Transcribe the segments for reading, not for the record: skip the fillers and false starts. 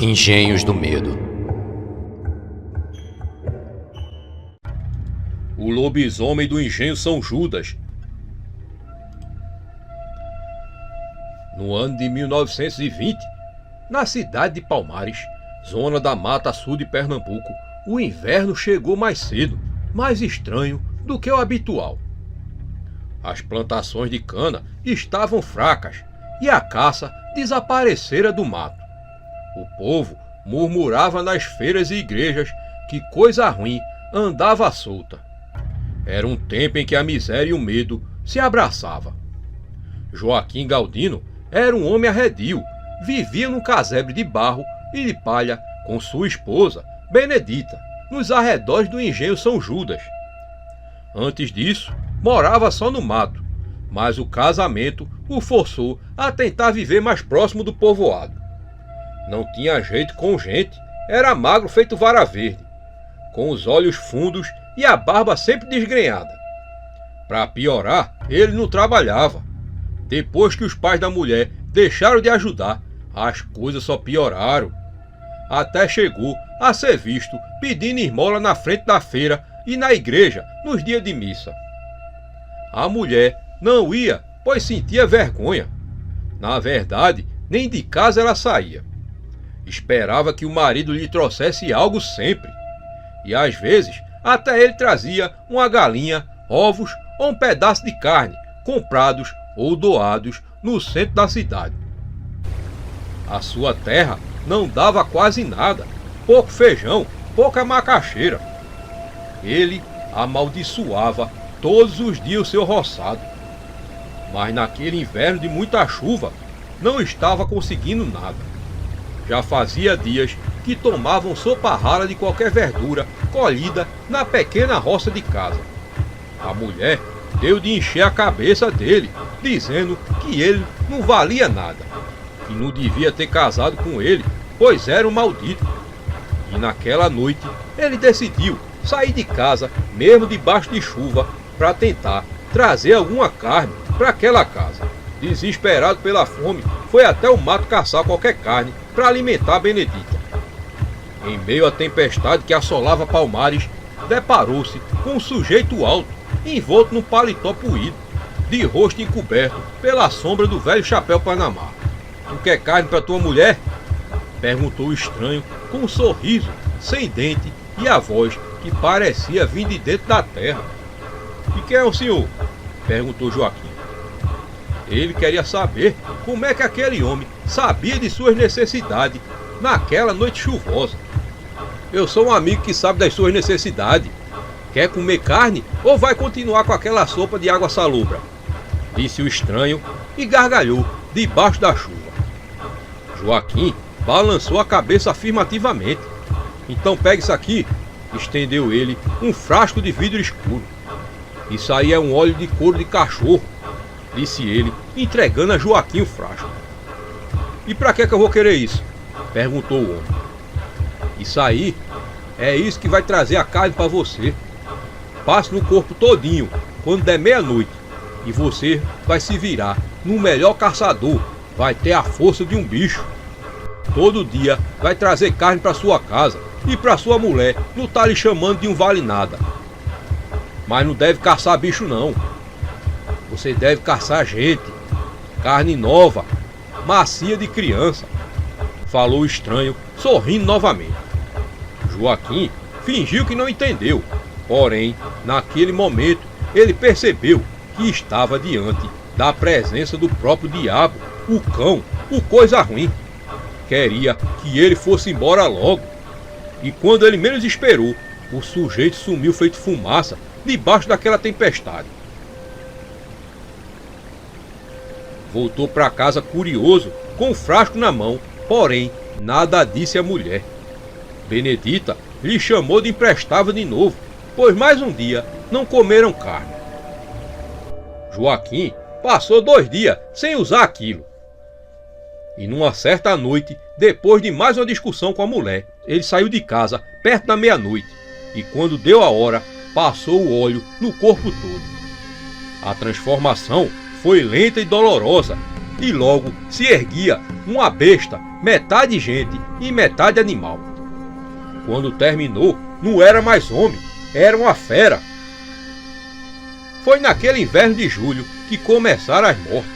Engenhos do Medo. O lobisomem do Engenho São Judas. No ano de 1920, na cidade de Palmares, zona da Mata Sul de Pernambuco, o inverno chegou mais cedo, mais estranho do que o habitual. As plantações de cana estavam fracas e a caça desaparecera do mato. O povo murmurava nas feiras e igrejas que coisa ruim andava solta. Era um tempo em que a miséria e o medo se abraçavam. Joaquim Galdino era um homem arredio, vivia num casebre de barro e de palha com sua esposa, Benedita, nos arredores do Engenho São Judas. Antes disso, morava só no mato, mas o casamento o forçou a tentar viver mais próximo do povoado. Não tinha jeito com gente, era magro feito vara verde, com os olhos fundos e a barba sempre desgrenhada. Para piorar, ele não trabalhava. Depois que os pais da mulher deixaram de ajudar, as coisas só pioraram. Até chegou a ser visto pedindo esmola na frente da feira e na igreja nos dias de missa. A mulher não ia, pois sentia vergonha. Na verdade, nem de casa ela saía. Esperava que o marido lhe trouxesse algo sempre. E às vezes até ele trazia uma galinha, ovos ou um pedaço de carne, comprados ou doados no centro da cidade. A sua terra não dava quase nada, pouco feijão, pouca macaxeira. Ele amaldiçoava todos os dias o seu roçado. Mas naquele inverno de muita chuva, não estava conseguindo nada. Já fazia dias que tomavam sopa rala de qualquer verdura colhida na pequena roça de casa. A mulher deu de encher a cabeça dele, dizendo que ele não valia nada, que não devia ter casado com ele, pois era um maldito. E naquela noite ele decidiu sair de casa, mesmo debaixo de chuva, para tentar trazer alguma carne para aquela casa. Desesperado pela fome, foi até o mato caçar qualquer carne para alimentar a Benedita. Em meio à tempestade que assolava Palmares, deparou-se com um sujeito alto, envolto num paletó poído, de rosto encoberto pela sombra do velho chapéu Panamá. "Tu quer carne para tua mulher?" perguntou o estranho com um sorriso, sem dente e a voz que parecia vir de dentro da terra. "E quem é o senhor?" perguntou Joaquim. Ele queria saber como é que aquele homem sabia de suas necessidades naquela noite chuvosa. "Eu sou um amigo que sabe das suas necessidades. Quer comer carne ou vai continuar com aquela sopa de água salobra?" disse o estranho e gargalhou debaixo da chuva. Joaquim balançou a cabeça afirmativamente. "Então pegue isso aqui", estendeu ele um frasco de vidro escuro. "Isso aí é um óleo de couro de cachorro", disse ele, entregando a Joaquim o frasco. "E pra que eu vou querer isso?" perguntou o homem. "Isso aí é isso que vai trazer a carne para você. Passe no corpo todinho quando der meia-noite e você vai se virar no melhor caçador, vai ter a força de um bicho. Todo dia vai trazer carne para sua casa e para sua mulher não tá lhe chamando de um vale-nada. Mas não deve caçar bicho não. Você deve caçar gente, carne nova, macia de criança", falou o estranho, sorrindo novamente. Joaquim fingiu que não entendeu, porém, naquele momento, ele percebeu que estava diante da presença do próprio diabo, o cão, o coisa ruim. Queria que ele fosse embora logo, e quando ele menos esperou, o sujeito sumiu feito fumaça debaixo daquela tempestade. Voltou para casa curioso, com o frasco na mão, porém nada disse à mulher. Benedita lhe chamou de imprestável de novo, pois mais um dia não comeram carne. Joaquim passou 2 dias sem usar aquilo. E numa certa noite, depois de mais uma discussão com a mulher, ele saiu de casa perto da meia-noite e quando deu a hora, passou o óleo no corpo todo. A transformação foi lenta e dolorosa, e logo se erguia uma besta, metade gente e metade animal. Quando terminou, não era mais homem, era uma fera. Foi naquele inverno de julho que começaram as mortes.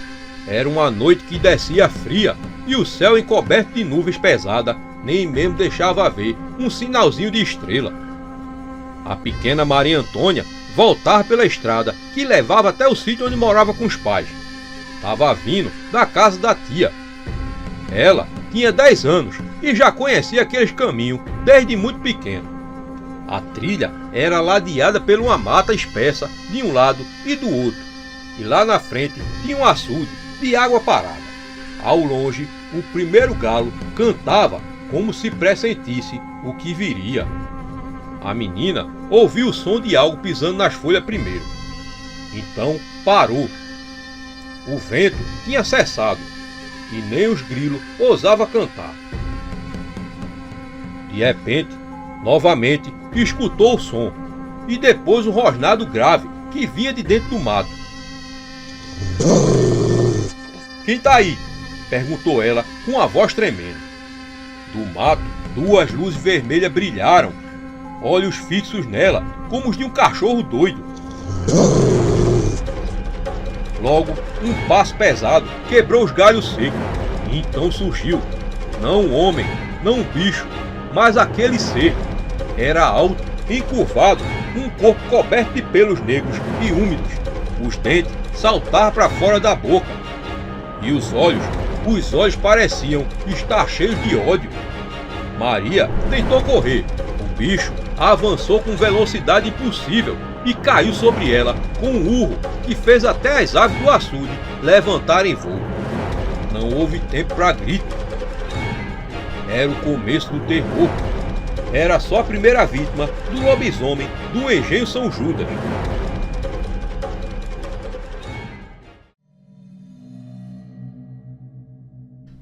Era uma noite que descia fria e o céu encoberto de nuvens pesadas nem mesmo deixava ver um sinalzinho de estrela. A pequena Maria Antônia voltava pela estrada que levava até o sítio onde morava com os pais. Estava vindo da casa da tia. Ela tinha 10 anos e já conhecia aqueles caminhos desde muito pequeno. A trilha era ladeada por uma mata espessa de um lado e do outro, e lá na frente tinha um açude de água parada. Ao longe, o primeiro galo cantava como se pressentisse o que viria. A menina ouviu o som de algo pisando nas folhas primeiro. Então parou. O vento tinha cessado e nem os grilos ousavam cantar. De repente, novamente escutou o som e depois um rosnado grave que vinha de dentro do mato. "Quem tá aí?" perguntou ela com a voz tremendo. Do mato, 2 luzes vermelhas brilharam, olhos fixos nela como os de um cachorro doido. Logo, um passo pesado quebrou os galhos secos, e então surgiu, não um homem, não um bicho, mas aquele ser. Era alto, encurvado, um corpo coberto de pelos negros e úmidos. Os dentes saltavam para fora da boca. E os olhos pareciam estar cheios de ódio. Maria tentou correr. O bicho avançou com velocidade impossível e caiu sobre ela com um urro que fez até as aves do açude levantarem voo. Não houve tempo para grito. Era o começo do terror. Era só a primeira vítima do lobisomem do Engenho São Judas.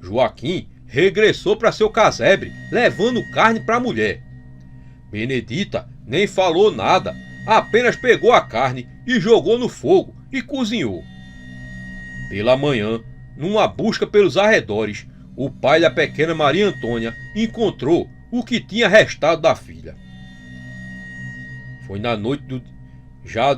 Joaquim regressou para seu casebre, levando carne para a mulher. Benedita nem falou nada, apenas pegou a carne e jogou no fogo e cozinhou. Pela manhã, numa busca pelos arredores, o pai da pequena Maria Antônia encontrou o que tinha restado da filha. Foi na noite do... Já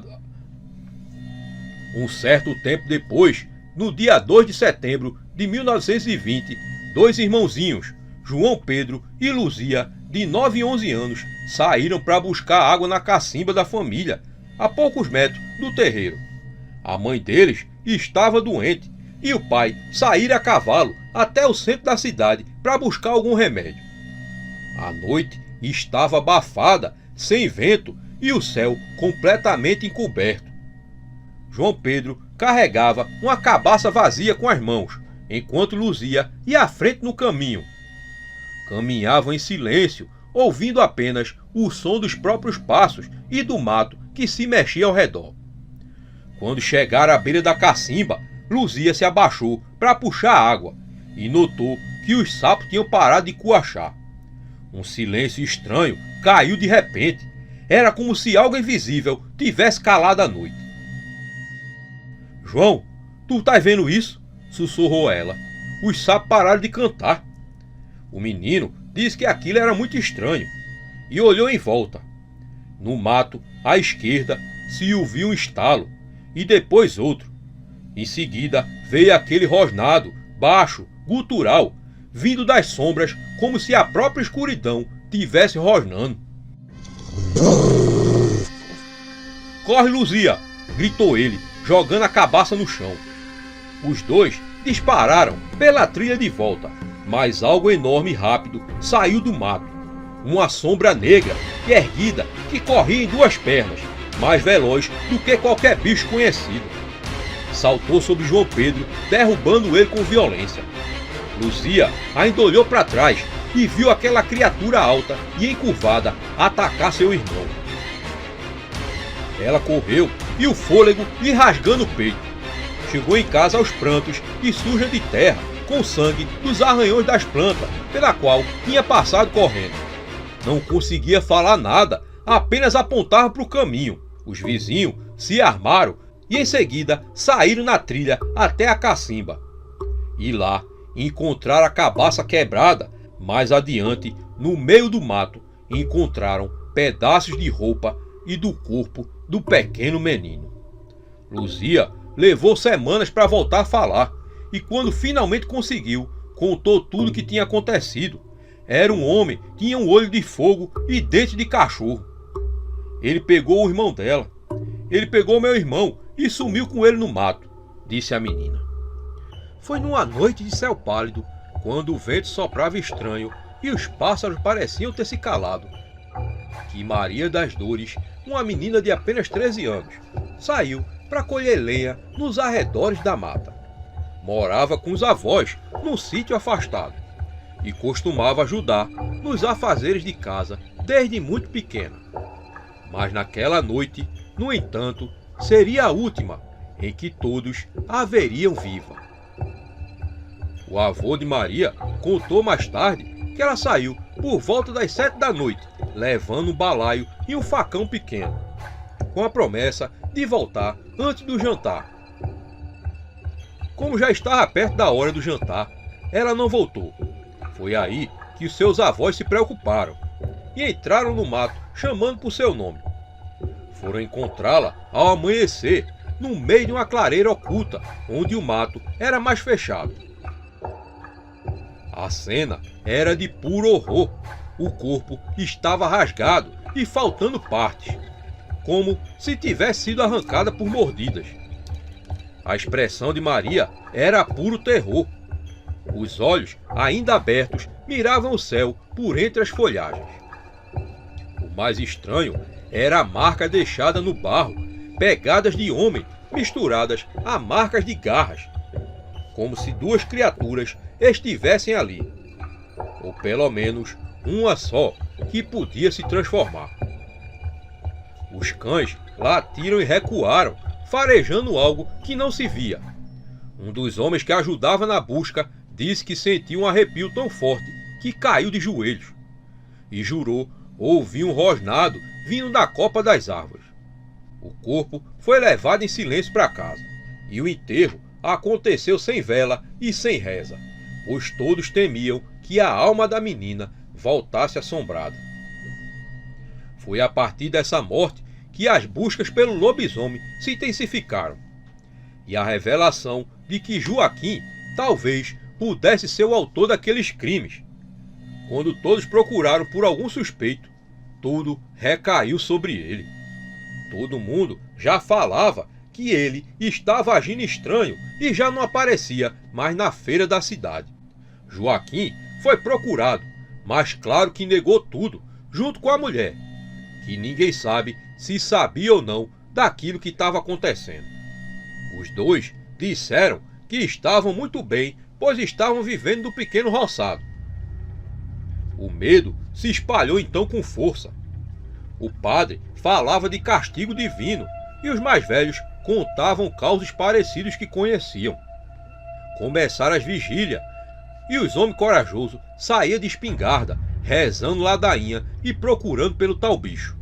um certo tempo depois, no dia 2 de setembro de 1920, 2 irmãozinhos, João Pedro e Luzia, de 9 e 11 anos, saíram para buscar água na cacimba da família, a poucos metros do terreiro. A mãe deles estava doente e o pai saíra a cavalo até o centro da cidade para buscar algum remédio. A noite estava abafada, sem vento e o céu completamente encoberto. João Pedro carregava uma cabaça vazia com as mãos, enquanto Luzia ia à frente no caminho. Caminhavam em silêncio, ouvindo apenas o som dos próprios passos e do mato que se mexia ao redor. Quando chegaram à beira da cacimba, Luzia se abaixou para puxar água e notou que os sapos tinham parado de coachar. Um silêncio estranho caiu de repente. Era como se algo invisível tivesse calado a noite. "João, tu tá vendo isso?" sussurrou ela. "Os sapos pararam de cantar." O menino disse que aquilo era muito estranho e olhou em volta. No mato, à esquerda, se ouviu um estalo e depois outro. Em seguida veio aquele rosnado, baixo, gutural, vindo das sombras como se a própria escuridão tivesse rosnando. "Corre, Luzia!" gritou ele, jogando a cabaça no chão. Os dois dispararam pela trilha de volta, mas algo enorme e rápido saiu do mato. Uma sombra negra, erguida, que corria em 2 pernas, mais veloz do que qualquer bicho conhecido. Saltou sobre João Pedro, derrubando ele com violência. Luzia ainda olhou para trás e viu aquela criatura alta e encurvada atacar seu irmão. Ela correu e o fôlego lhe rasgando o peito. Chegou em casa aos prantos e suja de terra, com sangue dos arranhões das plantas pela qual tinha passado correndo. Não conseguia falar nada, apenas apontava para o caminho. Os vizinhos se armaram e em seguida saíram na trilha até a cacimba. E lá encontraram a cabaça quebrada. Mais adiante, no meio do mato, encontraram pedaços de roupa e do corpo do pequeno menino. Luzia levou semanas para voltar a falar, e quando finalmente conseguiu, contou tudo o que tinha acontecido. Era um homem, tinha um olho de fogo e dente de cachorro. Ele pegou o irmão dela. Ele pegou meu irmão e sumiu com ele no mato, disse a menina. Foi numa noite de céu pálido, quando o vento soprava estranho e os pássaros pareciam ter se calado, que Maria das Dores, uma menina de apenas 13 anos, saiu para colher lenha nos arredores da mata. Morava com os avós num sítio afastado e costumava ajudar nos afazeres de casa desde muito pequena. Mas naquela noite, no entanto, seria a última em que todos a veriam viva. O avô de Maria contou mais tarde que ela saiu por volta das 7 da noite, levando um balaio e um facão pequeno, com a promessa de voltar antes do jantar. Como já estava perto da hora do jantar, ela não voltou. Foi aí que os seus avós se preocuparam e entraram no mato chamando por seu nome. Foram encontrá-la ao amanhecer, no meio de uma clareira oculta, onde o mato era mais fechado. A cena era de puro horror. O corpo estava rasgado e faltando partes, como se tivesse sido arrancada por mordidas. A expressão de Maria era puro terror. Os olhos, ainda abertos, miravam o céu por entre as folhagens. O mais estranho era a marca deixada no barro, pegadas de homem misturadas a marcas de garras, como se duas criaturas estivessem ali, ou pelo menos uma só que podia se transformar. Os cães latiram e recuaram, farejando algo que não se via. Um dos homens que ajudava na busca disse que sentiu um arrepio tão forte que caiu de joelhos e jurou ouvir um rosnado vindo da copa das árvores. O corpo foi levado em silêncio para casa e o enterro aconteceu sem vela e sem reza, pois todos temiam que a alma da menina voltasse assombrada. Foi a partir dessa morte que as buscas pelo lobisomem se intensificaram, e a revelação de que Joaquim talvez pudesse ser o autor daqueles crimes. Quando todos procuraram por algum suspeito, tudo recaiu sobre ele. Todo mundo já falava que ele estava agindo estranho e já não aparecia mais na feira da cidade. Joaquim foi procurado, mas claro que negou tudo, junto com a mulher, que ninguém sabe se sabia ou não daquilo que estava acontecendo. Os dois disseram que estavam muito bem, pois estavam vivendo do pequeno roçado. O medo se espalhou então com força. O padre falava de castigo divino e os mais velhos contavam causos parecidos que conheciam. Começaram as vigílias e os homens corajosos saíam de espingarda, rezando ladainha e procurando pelo tal bicho.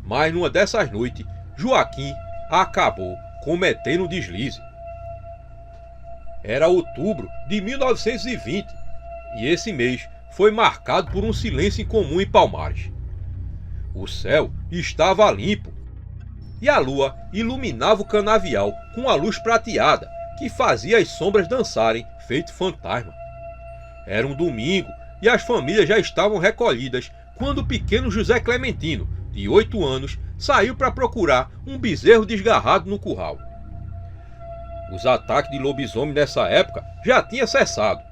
Mas numa dessas noites, Joaquim acabou cometendo um deslize. Era outubro de 1920 e esse mês foi marcado por um silêncio incomum em Palmares. O céu estava limpo e a lua iluminava o canavial com a luz prateada que fazia as sombras dançarem feito fantasma. Era um domingo e as famílias já estavam recolhidas quando o pequeno José Clementino, de 8 anos, saiu para procurar um bezerro desgarrado no curral. Os ataques de lobisomem nessa época já tinham cessado,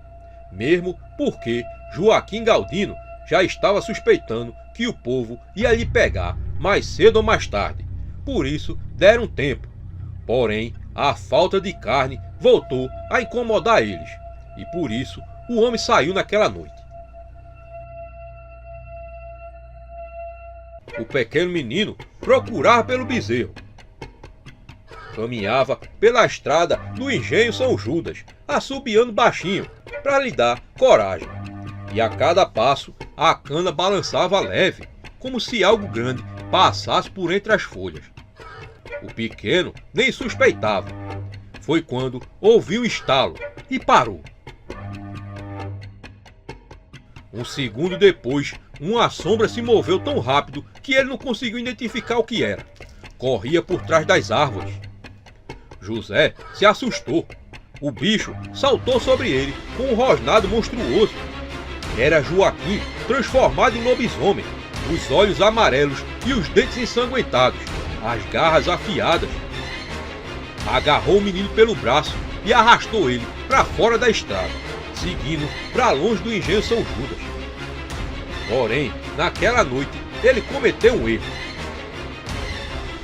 mesmo porque Joaquim Galdino já estava suspeitando que o povo ia lhe pegar mais cedo ou mais tarde. Por isso deram tempo. Porém, a falta de carne voltou a incomodar eles, e por isso o homem saiu naquela noite. O pequeno menino procurava pelo bezerro. Caminhava pela estrada do engenho São Judas, assobiando baixinho, para lhe dar coragem. E a cada passo, a cana balançava leve, como se algo grande passasse por entre as folhas. O pequeno nem suspeitava. Foi quando ouviu um estalo e parou. Um segundo depois, uma sombra se moveu tão rápido que ele não conseguiu identificar o que era. Corria por trás das árvores. José se assustou. O bicho saltou sobre ele com um rosnado monstruoso. Era Joaquim transformado em lobisomem, os olhos amarelos e os dentes ensanguentados, as garras afiadas. Agarrou o menino pelo braço e arrastou ele para fora da estrada, seguindo para longe do engenho São Judas. Porém, naquela noite, ele cometeu um erro.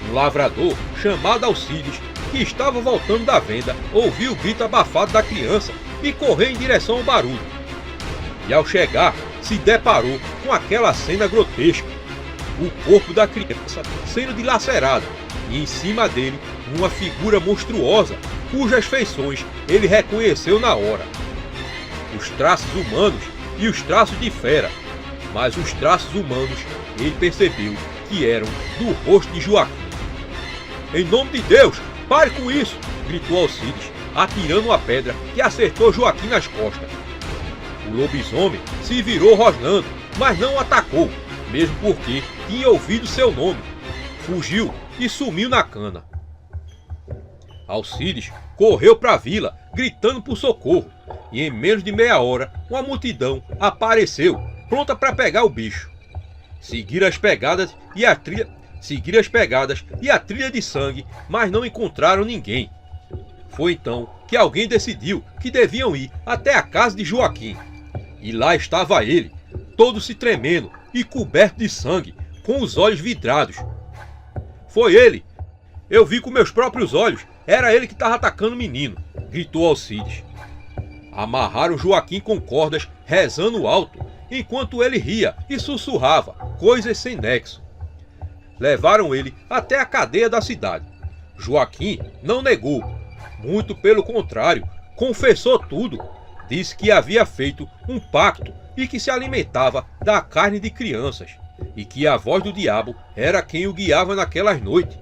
Um lavrador chamado Alcides, que estava voltando da venda, ouviu o grito abafado da criança e correu em direção ao barulho. E ao chegar, se deparou com aquela cena grotesca. O corpo da criança sendo dilacerado e em cima dele uma figura monstruosa, cujas feições ele reconheceu na hora. Os traços humanos e os traços de fera, mas os traços humanos ele percebeu que eram do rosto de Joaquim. "Em nome de Deus, pare com isso!" gritou Alcides, atirando uma pedra que acertou Joaquim nas costas. O lobisomem se virou rosnando, mas não o atacou, mesmo porque tinha ouvido seu nome. Fugiu e sumiu na cana. Alcides correu para a vila, gritando por socorro, e em menos de meia hora, uma multidão apareceu, pronta para pegar o bicho. Seguiram as pegadas e a trilha de sangue, mas não encontraram ninguém. Foi então que alguém decidiu que deviam ir até a casa de Joaquim. E lá estava ele, todo se tremendo e coberto de sangue, com os olhos vidrados. "Foi ele! Eu vi com meus próprios olhos, era ele que estava atacando o menino", gritou Alcides. Amarraram Joaquim com cordas, rezando alto, enquanto ele ria e sussurrava coisas sem nexo. Levaram ele até a cadeia da cidade. Joaquim não negou, muito pelo contrário, confessou tudo. Disse que havia feito um pacto e que se alimentava da carne de crianças, e que a voz do diabo era quem o guiava naquelas noites.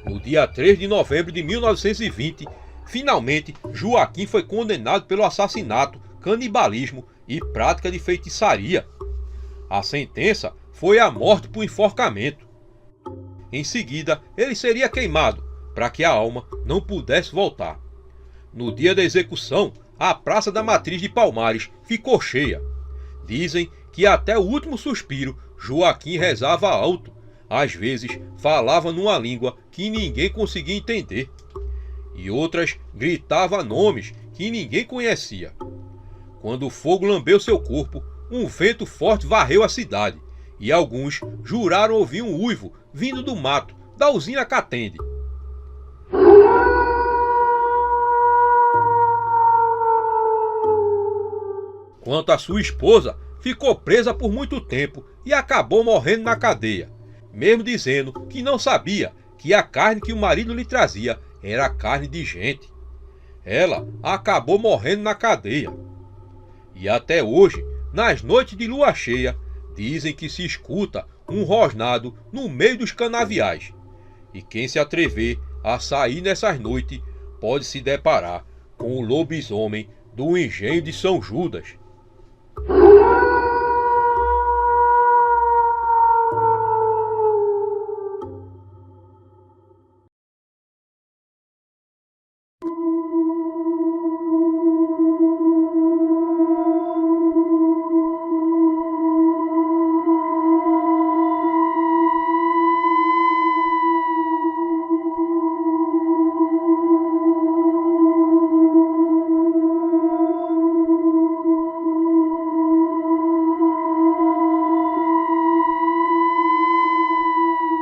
No dia 3 de novembro de 1920, finalmente Joaquim foi condenado pelo assassinato, canibalismo e prática de feitiçaria. A sentença foi a morte por enforcamento. Em seguida, ele seria queimado, para que a alma não pudesse voltar. No dia da execução, a Praça da Matriz de Palmares ficou cheia. Dizem que até o último suspiro Joaquim rezava alto. Às vezes falava numa língua que ninguém conseguia entender. E outras gritava nomes que ninguém conhecia. Quando o fogo lambeu seu corpo, um vento forte varreu a cidade. E alguns juraram ouvir um uivo vindo do mato da usina Catende. Quanto a sua esposa, ficou presa por muito tempo e acabou morrendo na cadeia, mesmo dizendo que não sabia que a carne que o marido lhe trazia era carne de gente. Ela acabou morrendo na cadeia. E até hoje, nas noites de lua cheia, dizem que se escuta um rosnado no meio dos canaviais. E quem se atrever a sair nessas noites pode se deparar com o lobisomem do engenho de São Judas.